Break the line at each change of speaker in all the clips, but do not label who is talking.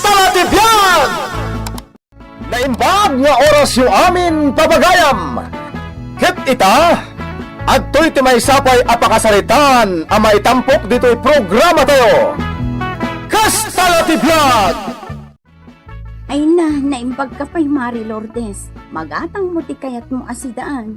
Kalatibyan! Naimbag nga oras yung amin papagayam. Hit ita, at to'y timay sapay apakasalitan ang maitampok dito'y programa tayo. Kalatibyan!
Ay na, naimbag ka pa'y Mari Lourdes. Magatang mo ti kayat mo asidaan.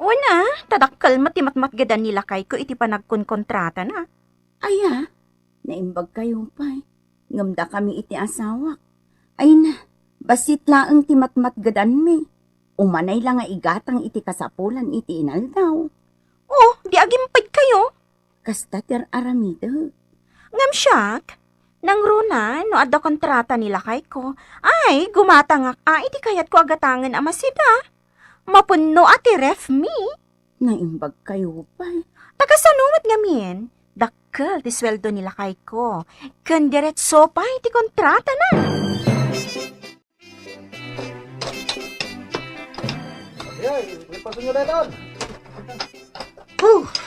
Una, tadakkel matimatmat gadan nila kay ko iti panagkunkontrata na.
Aya, naimbag kayo pa'y. Ngamda kami iti asawak. Ay na, basit laang ti matmat gadan mi. Umanay lang nga igatang iti kasapulan iti inaldaw.
Oh, di agimpay kayo.
Kasta ter aramido.
Ngam siyak, nang runa, no adda kontrata nila kay ko, ay, gumatangak iti kayat ko agatangan amasida. Mapunno ati ref mi.
Naimbag kayo pa'y.
Tagasanumat ngamin, dakkel ti sweldo nila kay ko. Kan diretso pa iti kontrata na.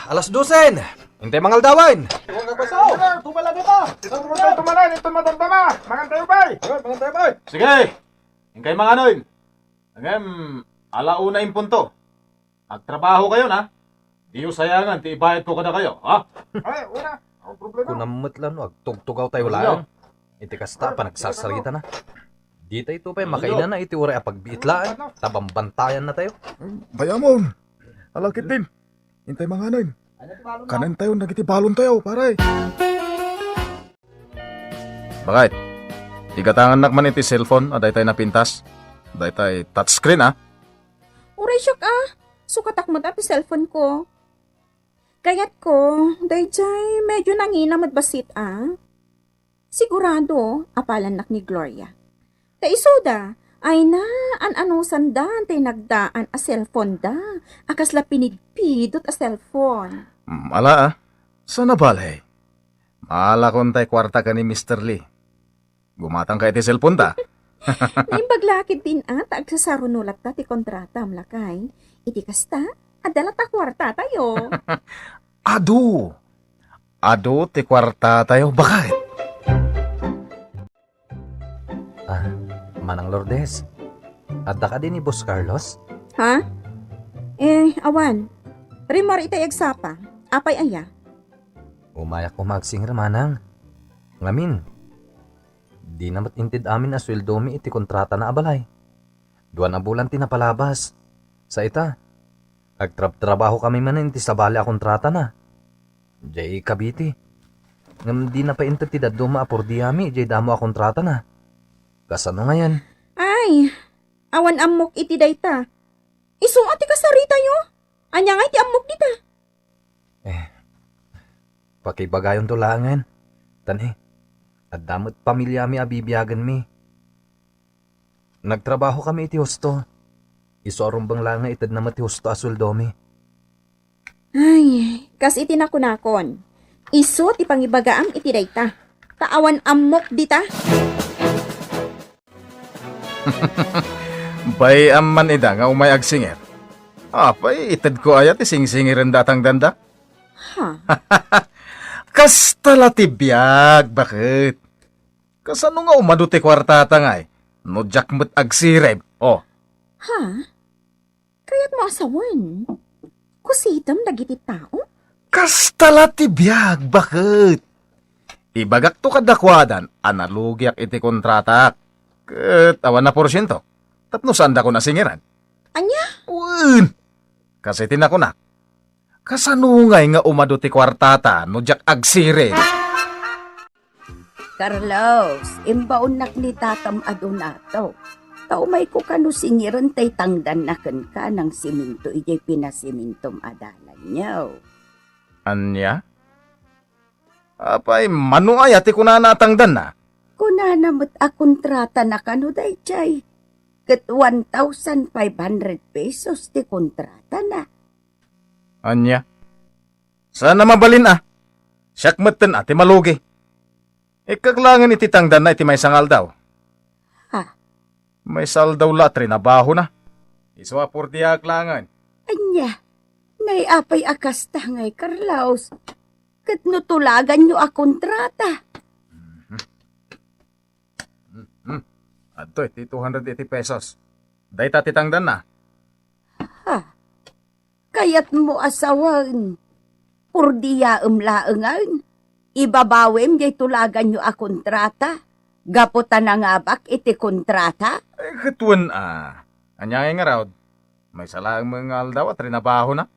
Alas 12. Hintay mangal dawan.
Tumala dito! Tumalan! Ito matandama! Mangantayo ba'y! Mangantayo ba'y!
Sige! Ingkay mga anoy. Hanggang alauna yung punto. Agtrabaho kayo na. Di yung sayangan, ti ibayad ko kada kayo, ha?
Ay, una! Ang problema!
Kunamot lang, agtugtugaw tayo lang. Iti kasta pa nagsasalita na. Di tayo ito pa'y makainan na iti uray apagbiitlaan. Tabambantayan na tayo.
Bayamon! Alakit din! Hintay mga anoy! Kanan tayo, nagitibalon tayo, paray!
Bakit? Igatangan nakman iti cellphone, aday tayo napintas. Aday tayo touchscreen, ha?
Uray siyak sukatak mo dati cellphone ko. Kayat ko, dayjay, medyo nanginamad basit Sigurado, apalan nak ni Gloria. Ta isoda, ay na, ano sandan tay nagdaan a cellphone da. Akas la pinidpidot a cellphone.
Ala, sana balay. Maala kon tay kwarta ka ni Mr. Lee. Gumatang ka iti cellphone ta.
Naimbaglakid din agsasarunulat ta ti kontrata amlakay. Iti kasta, adala ta kwarta tayo.
Ado ti kwarta tayo. Bakit?
Manang Lourdes. Adda ka din ni Boss Carlos?
Ha? Awan. Rimor itay agsapa. Apay aya.
Umayak ko magsingir manang. Ngamin. Di namat intid amin na sweldo mi iti kontrata na abalay. 2 na bulan tinapalabas. Sa ita. Agtrabaho kami man inti sa bali a kontrata na. Jay kabiti. Ngam di na pa intid ti daddo maapurdi ami jay damo a kontrata na. Kasano ngayon?
Ay, awan amok iti dayta. Isuati ka sarita yo. Anya nga iti amok dita.
Pakibagayon to langan. Tani, at damot pamilya mi abibiyagan mi. Nagtrabaho kami iti husto. Isorong bang lang nga itad naman ti husto asuldo mi.
Ay, kas iti nakunakon. Isu ti pangibagaam iti dayta. Taawan amok dita.
Bay amman ida nga umay agsinger. Apay, itad ko ayat ising-singirin datang danda.
Ha?
Kasta latibiyag, bakit? Kasano nga umaduti kwartata nga no jakmet agsireb. Oh,
Ha? Kaya't mo asawan. Kusitam dagiti tao?
kasta latibiyag, bakit? Ibagak to kadakwadan, analugyak iti kontratak. Ket awan na porsyento. Tapno sanda ko na singiran.
Anya?
Un! Kasi tinakunak. Kasanungay nga umaduti kwartata no jak agsire.
Carlos, imbaon nak ni tatam adunato. Taumay ko kanu singiran tay tangdan naken ka ng siminto ijay pinasimintom adalan niyo.
Anya? Apay, manu ay ati ko na natangdan na.
Kunanamot a kontrata na kanu dayjay. Ket 1,500 pesos ti kontrata na.
Anya? Sana mabalin Siyakmatan ati malugi. Ikaglangan iti tangdan na iti may sangal daw.
Ha?
May sal daw la trinabaho na. Iswapor di aglangan.
Anya, naiapay akas tangay, Carlos. Ket nutulagan nyo a kontrata.
Adto, iti 280 pesos. Dahita titangdan na.
Kayat mo asawan. Purdiya laengan. Ibabawem jay tulagan nyo a kontrata. Gaputan na nga bak iti kontrata.
Katuan Anyay nga raw. May salaang mga aldaw at rinabaho na.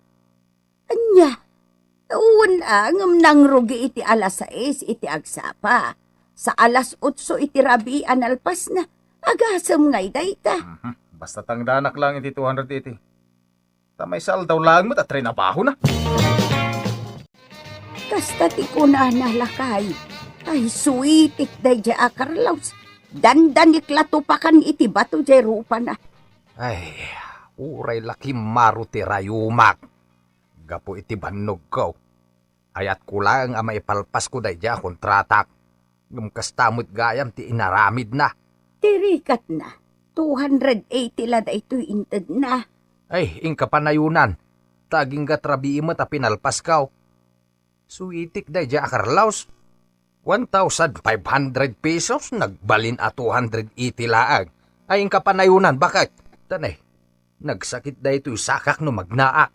Anya, uwan ngam nang rugi iti alas 6 iti agsapa. Sa alas 8 iti rabian alpas na. Agasam ngay dayta.
Basta tangdanak lang iti 280. Tamay sa aldaw lang mo at rinabaho na.
Kasta ti kuna na lakay. Ay suitik day ja Carlos. Dandan iklatupakan iti bato jay rupa na.
Ay, uray laki maru ti rayumak. Gapo iti bannog ko. Ayat ko lang ang maipalpas ko dayja kontratak. Gumkastamot gayam ti inaramid na.
Tirikat na. 280 la da ito'y inted na.
Ay, ingka panayunan. Taging gatrabi mo ta pinalpas kaw. Suitik dayja Carlos. 1,500 pesos nagbalin a 280 laag. Ay ingka panayunan, bakit? Tanay, nagsakit da ito'y sakak no magnaak.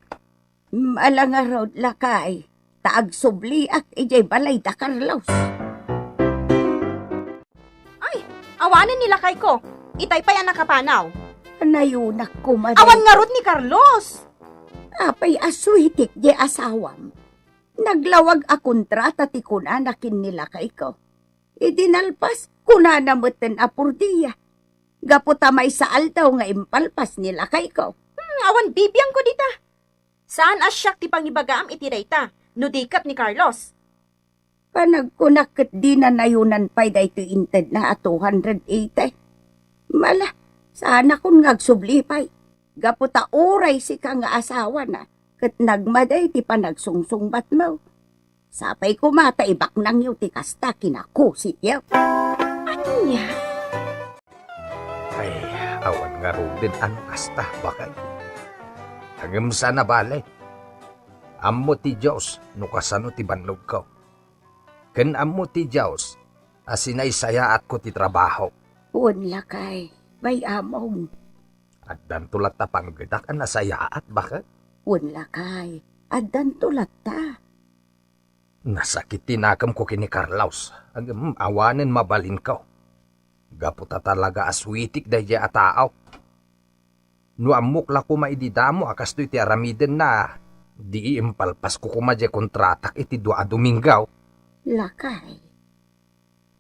Alang araw lakay. Taag subliak ijay balay da Carlos.
Awanan nila kay ko. Itay pa yan nakapanaw.
Anayunak ko maday.
Awan nga rod ni Carlos.
Apay aswitik di asawam. Naglawag a kontrata ti kunanakin nila kay ko. Idinalpas kunanamuten a purdiya. Gaputa may saal daw nga impalpas nila kay ko.
Awan bibiyang ko dita. Saan asyak ti pangibagaam iti dayta? Nudikat ni Carlos.
Panagkunakit di na nayunan pa'y dahito inted na at 280. Mala, sana kung ngagsublipay. Gaputa oray si ka nga asawa na. Kat nagmaday ti panagsungsungbat mo. Sapay kumata ibak nang yu ti kasta kinakusit yaw.
Anya?
Ay, awan nga ro din ang kasta, bakay. Hanggang sana balay. Amo ti Diyos, no kasano ti banlog ko. Ken amo ti Diyos, asinay sayaat ko ti trabaho.
Unla kay, may among.
At dantulat ta panggedak ang nasayaat, bakit?
Unla kay, adan tulat ta.
Nasakit tinakam ko kini Carlos. Hanggang awanin mabalin ko. Gaputa talaga aswitik dahil a tao. No amok la ko maididamo akas to iti aramiden na di impalpas ko kumadya kontratak iti 2 Domingaw.
Lakay.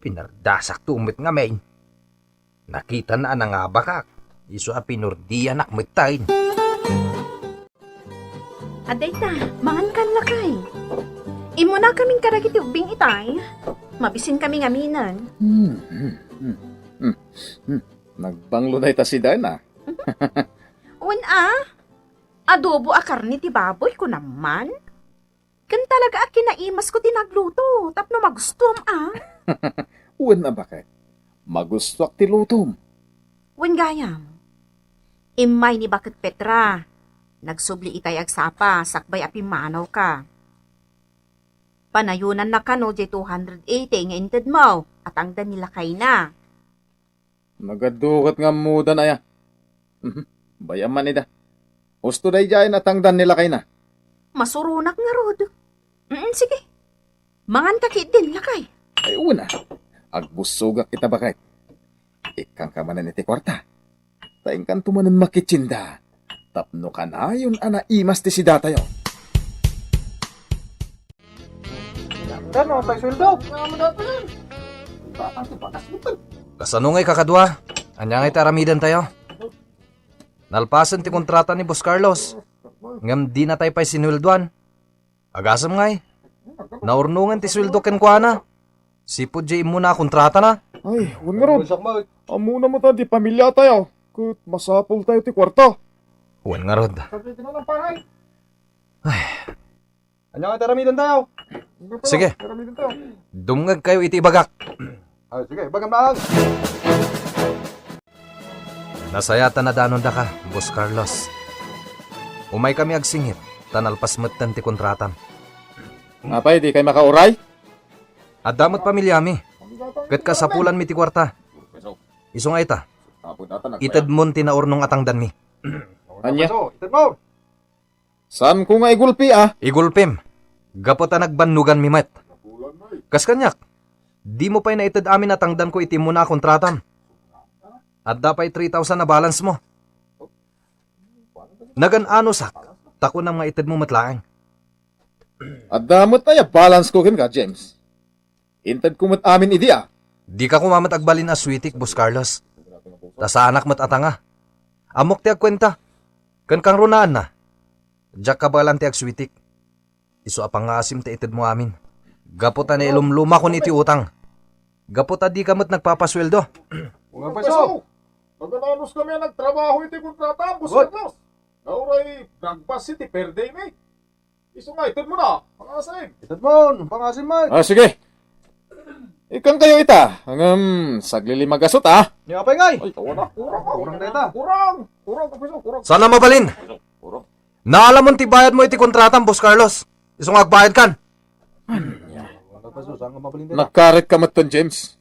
Pinardasak tumit nga main. Nakita na nga bakak. Iso a pinurdiya nakmitain.
Adayta, mangan kan lakay. Imo na kaming karagiti ubing itay. Mabisin kami ngaminan.
Nagbanglo na ita si Dana.
Adobo a karni ti baboy ko naman. Kan talaga a kinaimas ko tinagluto. Tapno magustom
Uwan na bakit? Magustok ti lutom.
Wen gayam. Imay ni Bakit Petra. Nagsubli itay agsapa, sakbay apimanaw ka. Panayunan na ka no, 280 nga inted mo, at ang danila kay na.
Nagadukat nga muda na ya. Bayaman ida. Gusto day dyan natangdan nila kay na.
Masurunak nga rod. Sige. Mangan kakit din, lakay.
Ay una, agbusugak kita bakit? Ikang kamanan iti kwarta. Taing kan tumanan makitsinda. Tapno ka na yun ana imas ti si datayo. Gano, tayo sweldo.
Kasano ngay kakadwa? Anya ngay taramidan tayo? Nalpasan ti kontrata ni Boss Carlos. Ngam di na tayo pa'y sinwelduan. Agasam ngay. Naurnungan ti sweldo ken kwa na. Sipod jay mo na kontrata na.
Ay, huwag nga ron. Amo na mo tayo, di pamilya tayo. Kut masapol tayo ti kwarta.
Huwag nga rod.
Ano nga taramidan tayo?
Sige.
Taramidan tayo.
Dumngag kayo iti bagak.
Ay, sige, bagang.
Nasayata na danon da ka, Boss Carlos. Umay kami agsingit. Tanalpas matan ti kontratam.
Ngapay, di kay makauray?
At damot pamilyami. Kat kasapulan mi ti kwarta. Iso nga ita,
Tapon nata
itad mo tinaurnong atangdan mi.
Anya? Saan ko nga igulpi
Igulpim, gapot na nagbannugan mi met. Kas kanyak, di mo pa'y naitad amin atangdan ko itim mo na kontratam. At dapay 3,000 na balance mo. Nagan-ano sak, tako na mga itad mo matlaang.
At damot na ya balance ko kin ka, James. Intad ko mat amin idi
Di ka kumamat agbalin na sweetik, Boss Carlos. Ta sa anak mat atanga. Amok ti agkwenta. Kan kang runaan na. Diyak ka balan ti agsweetik. Iso apang asim ti itid mo amin. Gaputa na ilumluma kon iti utang. Gaputa di ka mat nagpapasweldo.
Mga paso! Pagkananos kami nagtrabaho iti kontrata, Boss Carlos. Nauray, nagbas iti per day, may. Iso nga, itid mo na. Pangasim. Itid mo, pangasim, may.
Sige. Ikan kayo ita. Hanggang saglili magasot
Nga pa ngay.
Ay, tawa na.
Kurang data. Kurang, kapiso, kurang.
Sana mabalin.
Kurang.
Naalam mo ti bayad mo iti kontratam, Boss Carlos. Iso nga agbayad kan.
Paso, saan ka mabalin data?
Nakarit ka maton, James.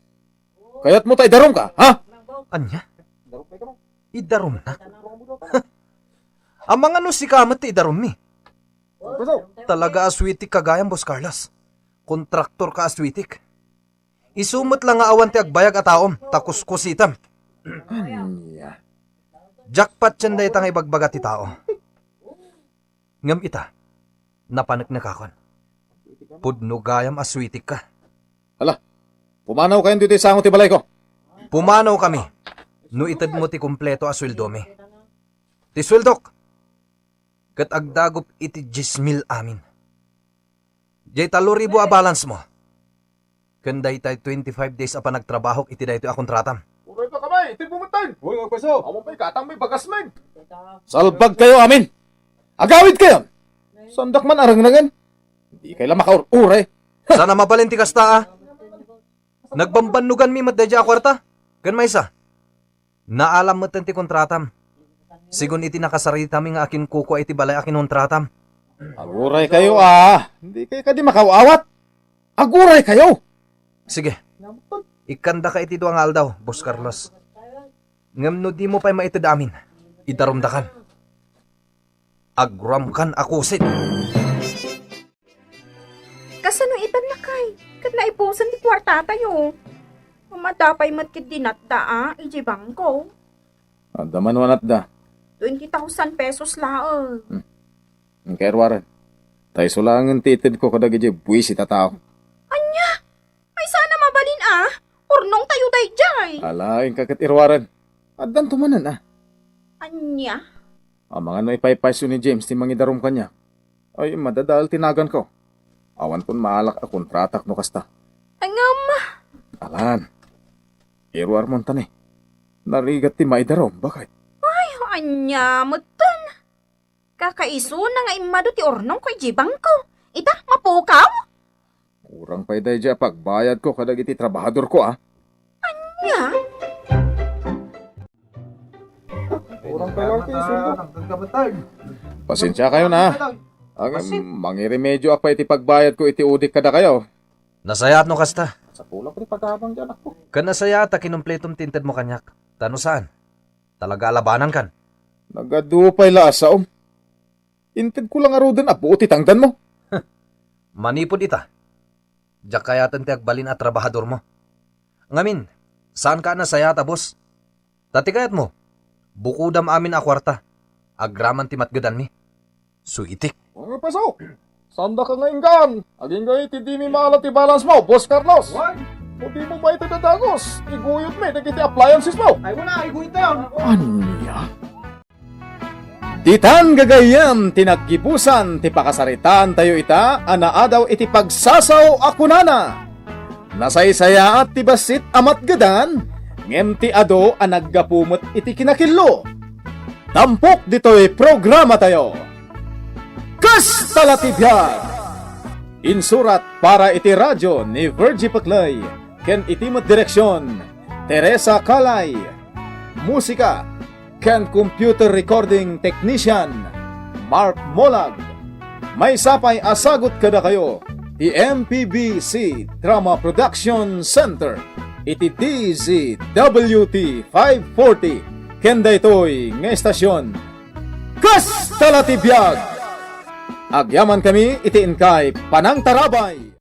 Kaya't mo tayo darom ka, ha?
Anya? Idarom na. Ang mga no si kamat ti idarom mi. Talaga aswitik kagayang, Boss Carlos. Kontraktor ka aswitik. Isumot lang nga awan ti agbayag at taom, takus-kusitam. Jackpot yan da itang ibagbaga ti tao. Ngam ita, napanak na kakon. Pudno gayam aswitik ka.
Pumanaw kayo dito sa ti balay ko.
Pumanaw kami, no itad mo ti kumpleto asweldo mi. Ti sweldok, kat agdagop iti 10,000 amin. Jay 3,000 a balance mo. Kanday tayo 25 days apa nagtrabaho iti dahi ito a kontratam.
Uray ka kamay, itid mo matay. Uy, mga paso. Awang pa'y katang may bagas, may.
Salbag kayo amin. Agawid kayo. Sandak man arang-rangan. Hindi kayo lang makaur-uray.
Sana mabalinti kasta ah. Nagbambanugan mi matdadya a kwarta. Gan may isa. Naalam mo ti kontratam. Sigun iti nakasarita mi nga akin kuko iti balay akin kontratam.
Aguray kayo Hindi kayo kadi makawawat. Aguray kayo.
Sige. Ikanda ka iti duang aldaw, Boss Carlos. Ngam no di mo pa'y maitid amin. Idarumdakan. Agram kan akusit.
Kasano itan na kay? Kat naipusan di kwarta tayo. Mamadapay matkid dinatda iji bangko.
Adaman wanat da.
20,000 pesos laang.
Ang kairwaran. Tayo sulangan titid ko kadag iji buwis itatao.
Anya? Ay sana mabalin Urnong tayo dayjay.
Alaing kakat irwaran. Adan tumanan
Anya?
Ang mga no ipaypayso ni James ti mangidarom kanya. Ay madadal tinagan ko. Awan ton maalak a kontratak no kasta.
Angam.
Alan. Irwar mon tani. Narigat ti maidarom bakit?
Anya muton. Kakaiso na nga imado ti ornong ko ijibang ko. Ita, mapukaw?
Kurang pa'y dahil pagbayad ko kadag iti trabahador ko
Anya?
Kurang pa lang kayo,
Pasensya kayo na. Ang mangiremedyo apa iti pagbayad ko iti udik kada kayo.
Nasaya at no kasta.
Sa kulang ko ni pagkabang dyan ako.
Kan nasaya at kinumpletong tinted mo kanyak. Tano saan? Talaga alabanan kan?
Nagadupay lasa Intid ko lang arudan apo uti tangdan mo.
Manipod ita. Diyak kayatan ti agbalin at trabahador mo. Ngamin, saan ka nasaya ta, boss? Tati kayat mo, bukudam amin a kwarta. Agraman ti matgadan mi. Suitik.
Mga paso. Sanda ka nga inggan. Aging gay, ti di mi maalat ti balance mo, Boss Carlos. What? Kung di mo ba ito dadagos, iguyot mo, nagiti appliances mo. Ay, wala, iguyot na.
Anya? Ditan gagayam tinaggibusan ti pakasaritan tayo ita anaadaw iti pagsasaw akunana. Nasaysaya at ti basit amat gadan ngem ti ado a naggapumot iti kinakillo. Tampok dito'y programa tayo. Kas talatibyan! Insurat para iti radyo ni Virgie Paclay ken iti met direksyon Teresa Calay. Musika ken computer recording technician Mark Molag. May sapay asagot kada kayo ti MPBC Drama Production Center. iti DZWT 540 kenda ito'y nga estasyon. Kas talatibiyag! Agyaman kami iti inkay Panang Tarabay.